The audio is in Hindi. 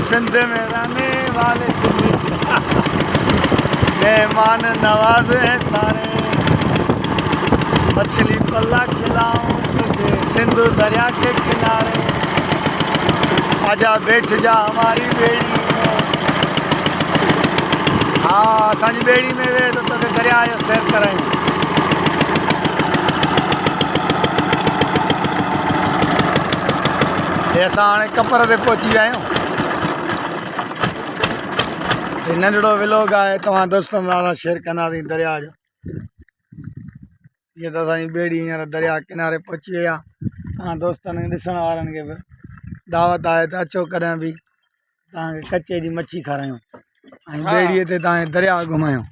सिंध में रहने वाले सिंधी मेहमान नवाज हैं सारे। मछली पल्ला खिलाऊं तुझे सिंधु दरिया के किनारे, आजा बैठ जा हमारी बेड़ी में। हाँ असांजी बेड़ी में वे तो तोखे दरिया जो सैर करायूं। असां हाणे कपर ते पहुची विया आहियूं। ये नंढड़ो व्लॉग आहे, तव्हां दोस्तनि सां शेयर कंदासीं दरिया जो। ये तो असांजी बेड़ी हींअर दरिया किनारे पहुची वई आहे। तव्हां दोस्तनि ॾिसण वारनि खे बि दावत आहे त अचो कॾहिं बि तव्हांखे कचे जी मच्छी खारायूं ऐं बेड़ीअ ते तव्हांखे दरिया घुमायूं।